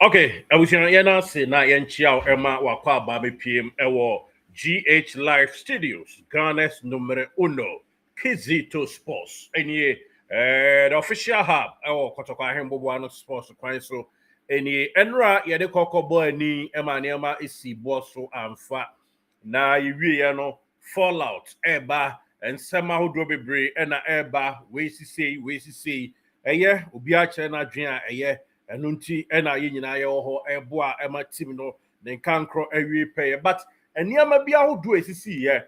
Okay, I was yana say na yenchia Emma wakwa baby PM ewo GH Live Studios, Ghana's numero uno, Kizito Sports. Any the official hub ewo kotoka hembo one sports kwan so any enra yede koko boy ni Emma isi boso amfa na yiwie ya no fallout eba ensema hodro bebre na eba we si eye obi a kire na dwen a eye enu nti na ye nyina ye ho ebo a ema team no ne kankro awie peye but eniama bia hodo esisi ye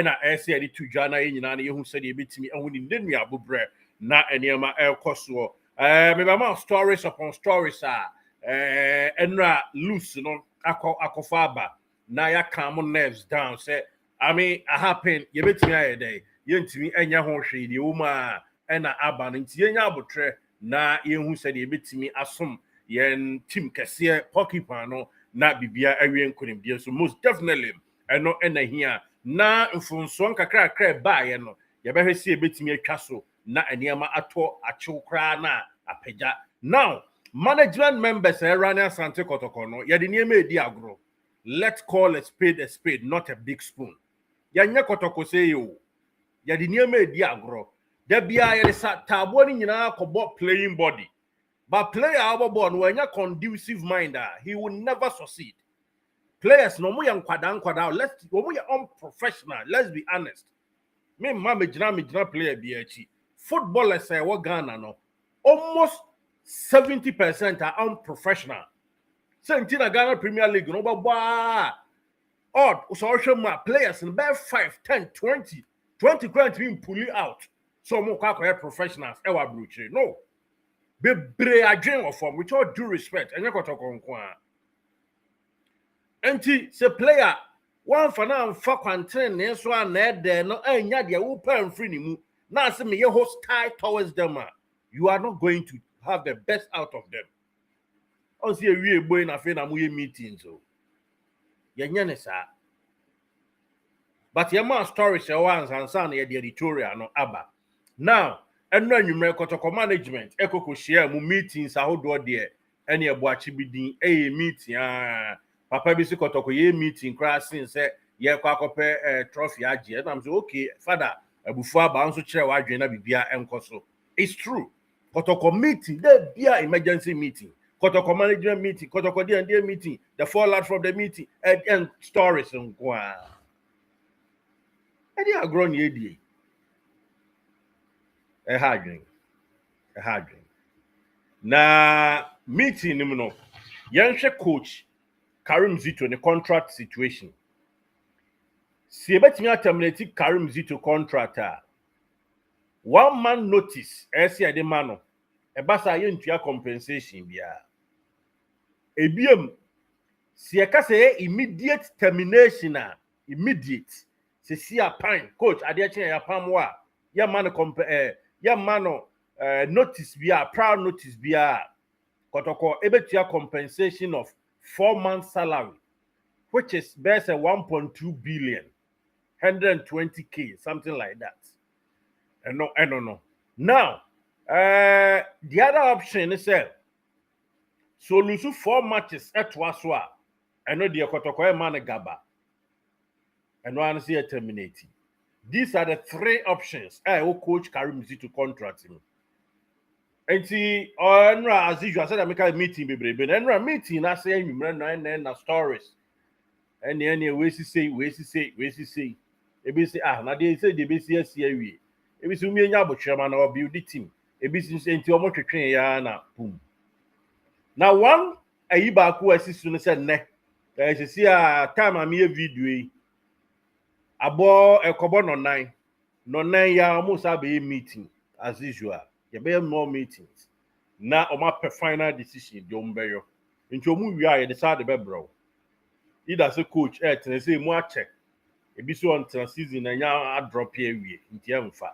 na ese ye tudwa na ye nyina na ye hu se de betimi ehu ni nenu abobre na eniama ekoso me ba ma stories upon stories enra loose no akofa aba na ya calm nerves down say I mean a happen ye betimi aye dey ye ntimi enya ho hwe de wo ma na aba no nti ye nya abotre na yehu se de betimi asom yen team kese pokipan no na bibia awie nkonim bia so most definitely eno na hia na mfunso nkakra ba ye no ye behwe se e betimi atwa so na eniema ato achew kra na apagya now management members run Asante Kotoko no ye de niema edi agro let's call a spade not a big spoon ya nya Kotoko say yo ye de niema edi agro da bia ye sa tabo ni nyina kobo playing body but player our born when you conducive mind he will never succeed players no mo yan kwada let's we unprofessional let's be honest me mama jina player bi achi footballers say we Ghana no almost 70% are unprofessional say na Ghana Premier League no ba odd so ma players in about 5 10 20 grand being pull out so mo kwa professionals e wa bruche no bebre adwen of form with all due respect enye Kotoko nko a enti se player one for na mfa kwantene ne so na ede no anya de wo pan free ni mu na se me ye hostile towards them you are not going to have the best out of them on see ewie boy na fe na mo ye meetings o ye nya ne sa but ye man story se once and san ye the editorial no aba now eno anwumre Kotoko management ekoko share mu meetings ahodo de ene ebuachi bidin meeting papa bi si Kotoko ye meeting kra sin se ye kwa akope trophy age na am say okay father abufu aba nso kire wa adwen na bibia enkoso it's true Kotoko meeting there bia emergency meeting Kotoko management meeting Kotoko D&D meeting the fallout from the meeting and stories nko a edi agro ni edi a hard na meeting nim no yenhwe coach Karim Zito ne contract situation si ebetimi terminate Karim Zito contract 1 man notice ese ade ma no ebasa yentua compensation bia ebiem si ekase immediate termination immediate se si apan coach ade chen ya pam wa ya man notice bia proud notice bia Kotoko ebetua compensation of 4 months salary which is best 1.2 billion 120k something like that and no now the other option is so lose 4 matches at waswa and no the Kotoko man gaba and one see terminating. These are the 3 options coach Karim Zito contract him. And see, Enra as usual said I make a meeting bebrebe. Enra meeting I say you na stories. And then we say. Ebi say na they say they be see we. Ebi say me nya abotrema na build the team. Ebi say nti omo twetwen ya na boom. Now one ayi ba ko asisu no say ne. See time am here video yi. Abo ekobo no nine ya almost have a meeting as usual. You be more meetings. Na o ma final decision di ombeyo. Nti omu wi a ye decide be bro. Either say coach ten say mu a check. Ebi so on season na nya a drop here wi. Nti emfa.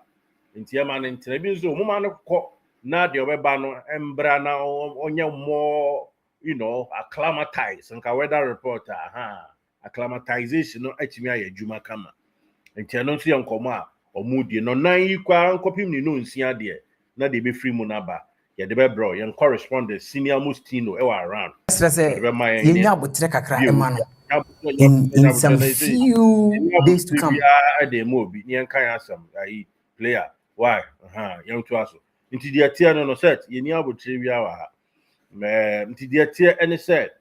Nti e ma ne nti ebi so omu ma no kọ na de obeba no embra na onye more acclimatize nka weather reporter acclimatization no atimi aye adwuma kama. Nti no nso ye nkomo a omudie no nan yi kwa nkopim ni no nsia de na de be free mu na ba Yeah, the bro, young correspondent, senior Mustino, around. In some few days to come. Player, why? Young to us. Into the tier no set, you near would trivia. Into the tier any set.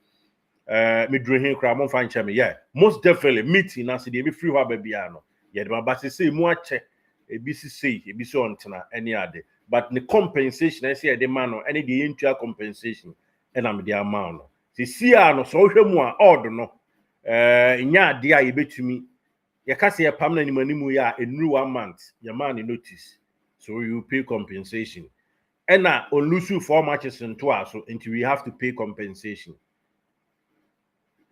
Me dream him cram on fine chame. Yeah, most definitely meeting as the be free babyano. Yeah, but say much a BCC, a BC on any other. But the compensation, I say the man or any the entire compensation, and I'm the amount. See, no social more order no. Nya dia you bet to me. You can say a permanent money muya in 1 month. Your man notice, so you pay compensation. And now on lose 4 matches in 2 so until we have to pay compensation.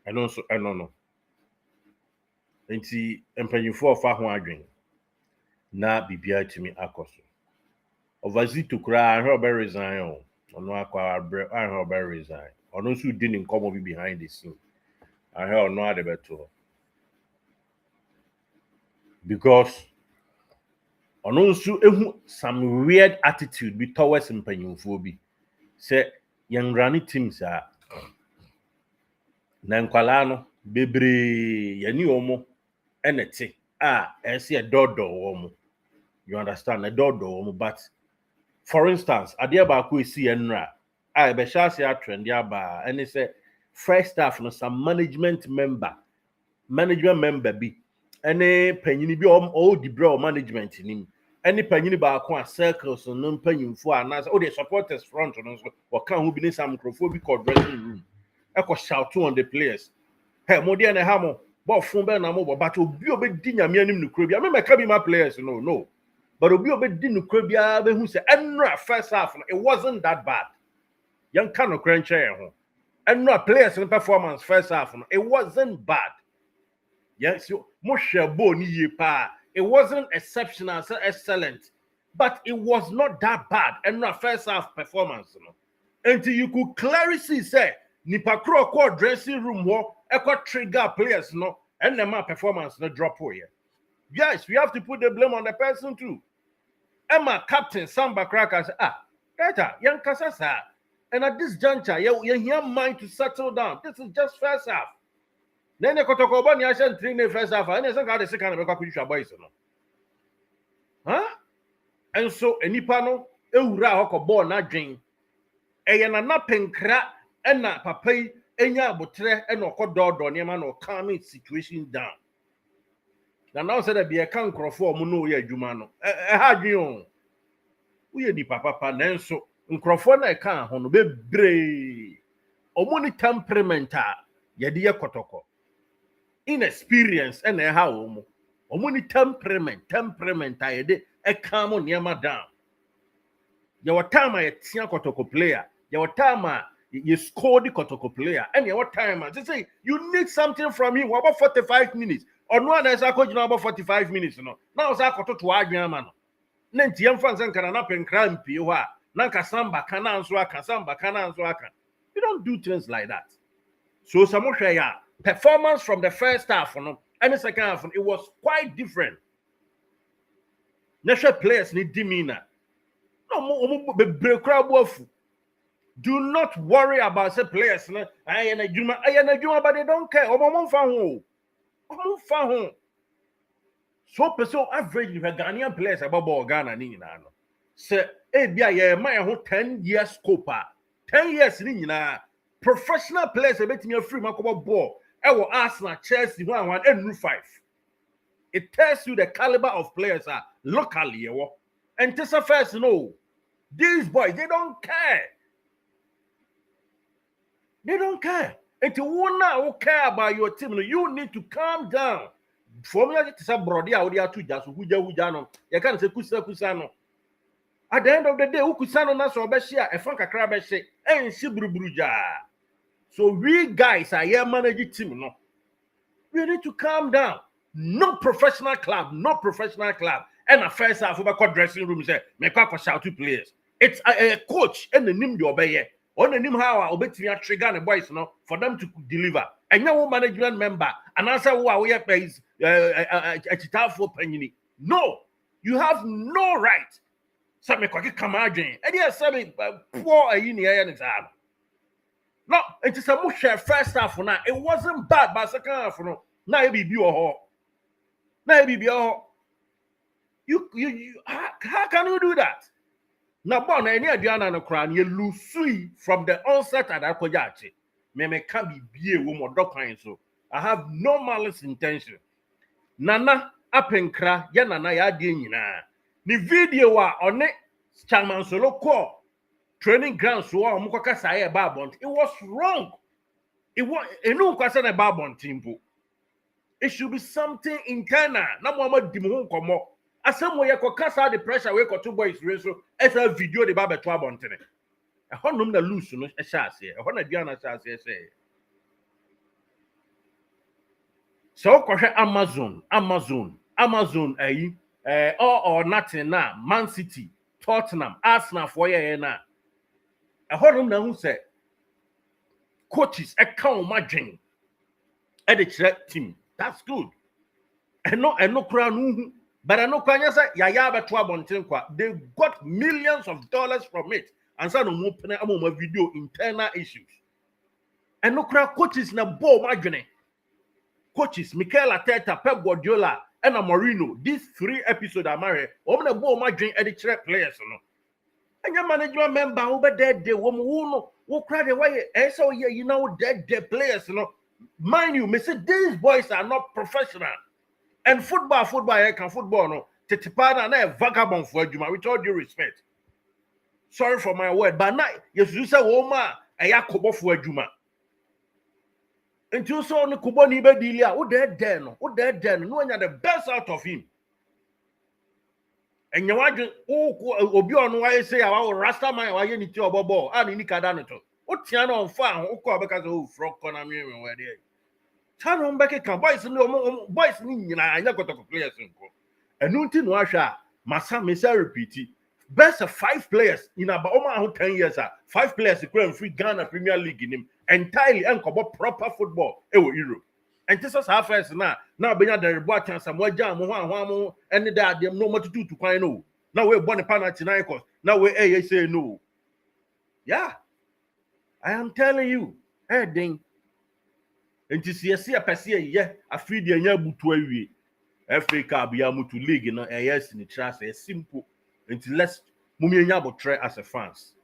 And also, I don't know. Until empanyinfo of ho adwen na bibia timi akoso. Ovazito kra I heard resign on. Ono akwa I heard resign. Ono so di ni nkomo bi behind the scene. I heard no ade beto. Because ono so ehu some weird attitude be towards empanyinfo bi. Say young running teams are na nkwala no bebre yani omo enete ese a dodo omo. You understand? A dodo, but for instance, Adia Baku is enra. I be shall say a trend yaba, and it's a first staff no some management member be any penny be all the bro management in him. Any penny back circles and non penny for and as the supporters front on us or can who be some microphobic or dressing room. I shout on the players. Hey, Modi and a hammer, but from Benamo, but you be dinner me and him to crib. I remember coming my players, no. But Obi Obedin Kribia, who said, Enra first half, it wasn't that bad. Young Kano Crunch, Enra players in performance first half, it wasn't bad. Yes, you Moshe Boni pa. It wasn't exceptional, so excellent, but it was not that bad. Enra first half performance, until you could clearly say, Nipakro ko dressing room war, echo trigger players, and the performance no drop here. Yes, we have to put the blame on the person too. Emma Captain Samba Cracker said, Data, young Casasa. And at this juncture, you have mind to settle down. This is just first half. Then the Kotokobani Asian 3 first half, and there's a second of boys. Huh? And so, any panel, Eura Hoko born not drink. A napping crack, and not papai, enya botre, and no cododo, Neman or calming situation down. Now said be a cancro for Muno ye Jumano. Had you we di papa nanso nkrofo na ka ho no bebre omoni temperamenta ye de kotoko inexperience and ha omo omoni temperamenta ye de ka mo niama down ye watama ye tia kotoko player ye watama ye score the kotoko player and ye watama they say you need something from him about 45 minutes or no na sa ko jina about 45 minutes no now sa koto to adwen ama no Nenti yamfanza nkana na penkra mpi ho a na kasamba kana anso aka. You don't do things like that. So Samohwe ya performance from the first half and the second half it was quite different. National players need demeanor. No be crowd off. Do not worry about the players. Ayana but they don't care. Omo fa ho. So person average if a Ghanaian players about ball Ghana ni na no. Say bia ye ma ho 10 years scope. 10 years ni na professional players betimi free makobo ball. E wo Arsenal, Chelsea, 1 and 5. It tells you the caliber of players are locally. And Tessa first no. These boys they don't care. They don't care. If you wanna care about your team, you need to calm down. For me, it's a brody out there to just who you can't say Kusano. At the end of the day, Ukusano Naso Beshia, a Franka Krabeshe, and Shibruja. So we guys are here managing team. No, we need to calm down. No professional club. And a first half of a dressing room say, make up for shout to players. It's a coach and the name you obey. On the name how I obey to trigger and boys for them to deliver. And no management member and answer who are we pays a for penny. No, you have no right. Some me come adwin. E dey say me poor ayi ne ya ne saa. No, it is a much first half now. It wasn't bad, but second half no. Now you be ho. Now you be ho. You how can you do that? Now, born any Aduana no crown, you lose from the onset at Akojachi. Me can be a woman doctor so. I have no malice intention. Nana apenkra ya nana ya die nyina. Ni video wa on it chairman solo call training ground so omukaka say e ba bont. It was wrong. It was enu kwasa na ba bont timpo. It should be something internal. Na mo di mo nkomo. Asem wo ye kokasa the pressure we ko two boys race so esa video de ba beto abontene. E honom na loose no e sha ase. E ho na Aduana sha ase say. So Amazon ayi all or nothing na Man City, Tottenham, Arsenal for ye na. E honom na hu say coaches e kan madwen e de kire team. That's good. And no kra no but I know kwanya say yaya beto abonten kwa. They got millions of dollars from it. And so no mo pene amoma video internal issues. And no kra coaches na ball madwene. Coaches Mikel Arteta, Pep Guardiola, and Mourinho. These 3 episodes are married. Open the ball, my dream, edit players, no. And your management member over there, they won't cry the way. And so, yeah, you know, dead players, you know. Mind you, me say these boys are not professional. And football, no. Tetipada na vagabond for Juma, with all due respect. Sorry for my word, but now, yes, you say, Woma, a Yakobo for Juma. Until so on the Kuboni Bedilia, who dead then, no one had the best out of him. And you want to Obion, why say our Rasta man, why you need to ball, and in Cadanato. What Tiano on farm, who call because of frog corner, where they turn on back a boys no boys, I never got a players. And nothing washa, Massa Mesa repeat. Best of 5 players in about 10 years. 5 players equivalent free Ghana Premier League in him entirely and proper football. Europe. And this is half first now. Now be the reward chance some more jam and that them no more to do to quite know. Now we're born a penalty cause. Now we say no. Yeah. I am telling you. Hey ding. And to see a passier, yeah, a free the nyabutu Africa be able to league in a yes in the trust a simple. Until let's mummy nyabo as a fans.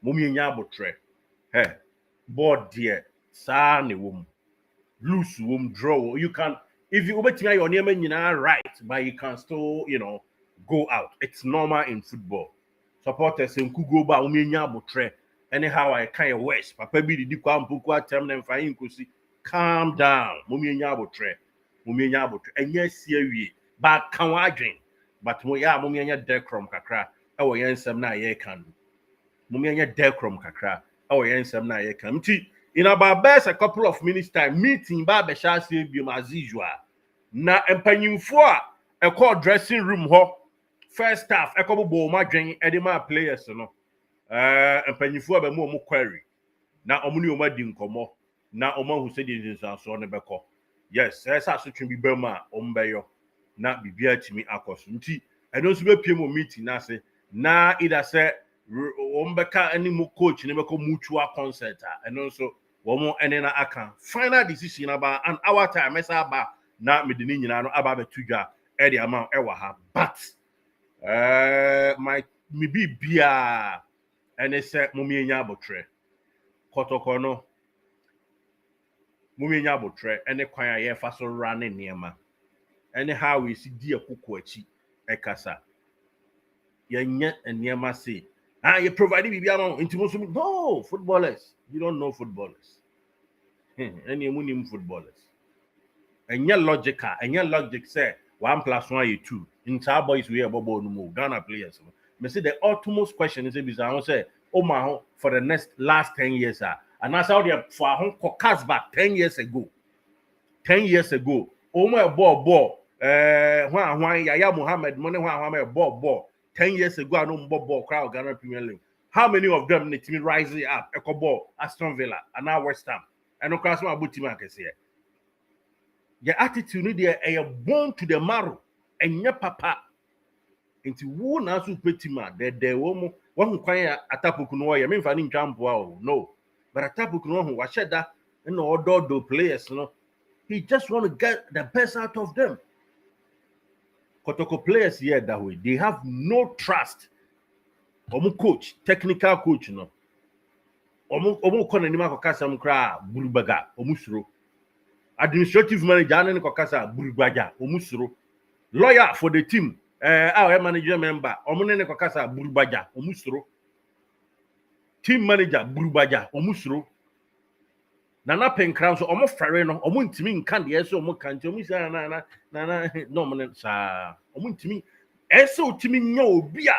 Mummy nyabo tre. Hey, board dear, sani wom, loose wom draw. You can if you obey your name right, but you can still, go out. It's normal in football. Supporters in Kugoba mummy nyabo tre. Anyhow, I kind of wish. Papa be the kwam pukwa term them fine kusi. Calm down, mummy nyabo tre. And yes, here but can I drink? But mummy decrom kakra. Our yansam na ye can. Mummy decrom kakra. Our yansam na ye can. In about best a couple of minutes time, meeting Baba Shasi Bium as usual. Na empanyin for a call dressing room ho. First half, a couple ball my drink edema players, empanyin for be more query. Na omuni oma dinkomo. Na oma who said it is so on beko. Yes, that's actually be Burma ombeyo. Na bibia timi akoso nti eno so be pie mo meeting na say na either say ombeka any mo coach ne beko mutual concert eno so wo mo ene na aka final decision about an hour time esa ba na me de ni nyina no aba betudwa e de amount e wa ha but my me bi bia ene say mo me nya abotre kotoko no mo me nya abotre ene kwan aye fa so run niema. Anyhow, we see dear Kukuachi Ekasa. Yanya and Yama say, you provided me into Muslim. No, footballers. You don't know footballers. Any Munim footballers. And your logic say 1 + 1 is 2. In Char boys, we are Bobo no Ghana players. Me say the utmost question is bizarre. Say, my for the last 10 years, and that's how they for home back 10 years ago. 10 years ago, my ball. When Yaya Muhammad money when ball 10 years ago I know ball crowd Ghana Premier League. How many of them need to rise up? Echo ball, Aston Villa, and now West Ham. And no cross my booty markets here. Your attitude there are born to the marrow and your papa. Into wo na so petima de wo mo wo kwan ya Atapoku no ye memfa ni ntwampoa o no, but Atapoku no ho wa sheda na ododo players no, he just want to get the best out of them. Kotoko players here that way, they have no trust. Omu coach, technical coach no, omu kona ni makokasa mkra burubaga omusuro, administrative manager ane kokasa burubaga omusuro, lawyer for the team our manager member omunene kokasa burubaja omusuro, team manager burubaja omusuro, nana penkran so omo frere no omo ntimi nkan de eso omo kan omo sa na no omo sa omo ntimi eso otimi nya obi a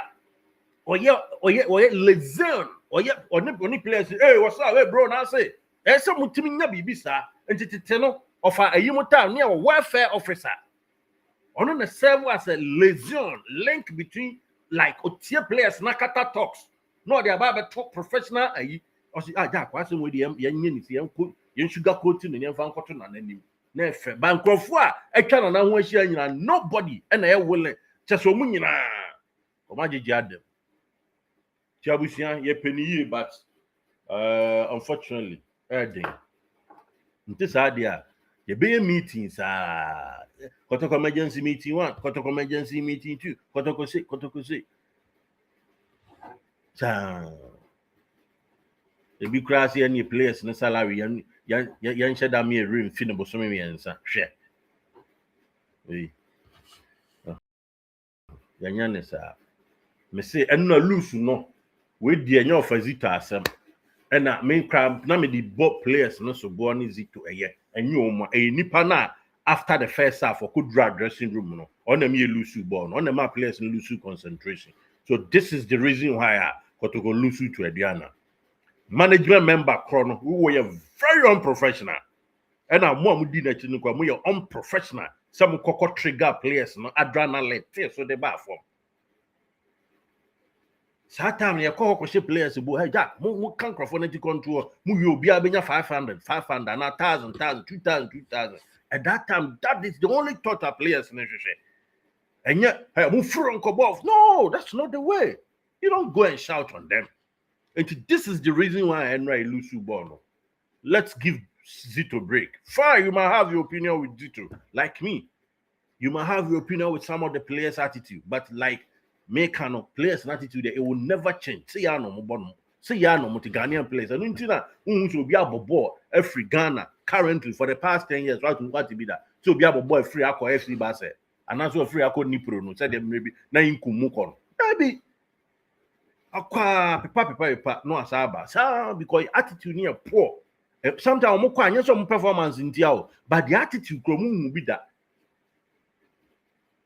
oye lezen oni players hey what's up hey bro na say eso mutimi nya bibi sa entitete no ofa ayimota ne welfare officer ono na serve as a liaison link between like otie players nakata talks no they about talk professional ayi osi ja kwase mo de yan nye ni se yan sugar coat no yan fan koto na nanim na efe bankrofo a etwa na ho ahia nyina nobody na ye willing cheso mu nyina o ma jeje adam tiabusia ye peniye but unfortunately ending nti sa dia ye be meetings kotoko emergency meeting 1 kotoko emergency meeting 2 kotoko say ebi krasi any players na salary yan sheda me room finable so me yansa hwe yan ne sa me say eno lose no we di enyo fazito asem na me kra na me di players no so bo ni zito enyo mo nipa na after the first half or could draw dressing room no on them you lose ball on them players no lose concentration. So this is the reason why I got to go lose to Aduana. Management member chrono who were very unprofessional. And I'm more mudi na chinukwa mo unprofessional. Some koko trigger players no adrenaline so they bar form. Satam ya koko players bo hey Jack mo can crofone control mo you obi abenya 500 na 1000 2000 at that time that is the only thought of players necessary. And yet hey mo front no, that's not the way. You don't go and shout on them. And this is the reason why Henry lose ball. No. Let's give Zito a break. Fine, you might have your opinion with Zito, like me. You might have your opinion with some of the players' attitude, but like me kind of players' attitude, it will never change. Say ya no mo say ya no mo Ghanaian players. I don't think that should be able ball every Ghana currently for the past 10 years. What to be that? So be able ball free ako FC Base, and also free ako Nipro. No, say them maybe na inkumukon. Maybe. Akwa pepa no asaba because attitude near poor. Sometimes mo kwa nyɛ some performance in dia but the attitude kro mu bi da.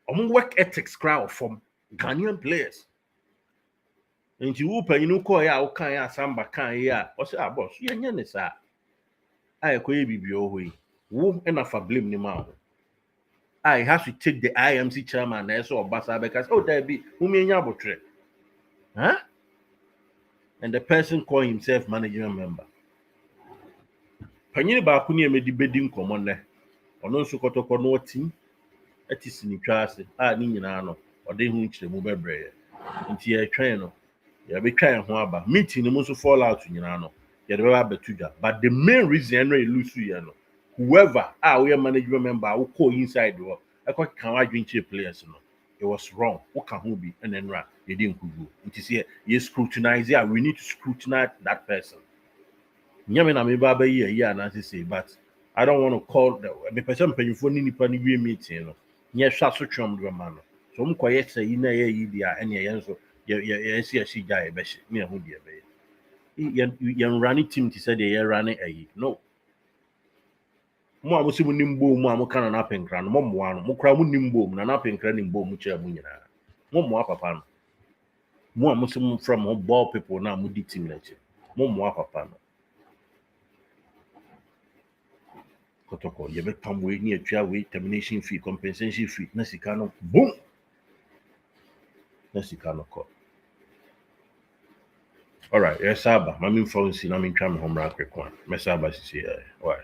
Work ethics crowd from Ghanaian players. And you panyin ko ya o kan ya samba kan ya o say boss ye nya ne sa. Ai ko ye bibio ho yi. Wo na fa blame ni ma. I have to take the IMC chairman na so obasa because there be who me nya abotre. Huh? And the person call himself management member. Panyin ba ku ne emedi bedi nkomo ne. Ono nso kotoko no team etis ni twase ni nyina no ode hu nkyeremu bebre. Nti ye twen no. Ya be twen ho aba. Meeting no so fall out nyina no. Ye de ba betuja. But the main reason no lose you no. Whoever we management member who call inside the ekwa kan wadwen che players no. It was wrong. What can who be and then they didn't go. It is here. You scrutinize here. We need to scrutinize that person. Nyame na me baba here and as say, but I don't want to call the person paying for any meeting. No, near Shasutrum man. So I'm quite say in a year and yeah, so yeah, see a she guy besh me who dear bay. Yan running team to say they are running a no. Mo amusi mu nimbo mu amukana na penkra no mo ano mo kra mu nimbo mu na penkra nimbo mu kira mu nyina mo papa no mo amusi mu from mo ball people na mu di team na che mo papa no kotoko ye be pam we ni atwa we termination fee compensation fee na sika no boom na sika no ko. All right, yes saba mami phone si na mi twa me homra kwekwan me saba si why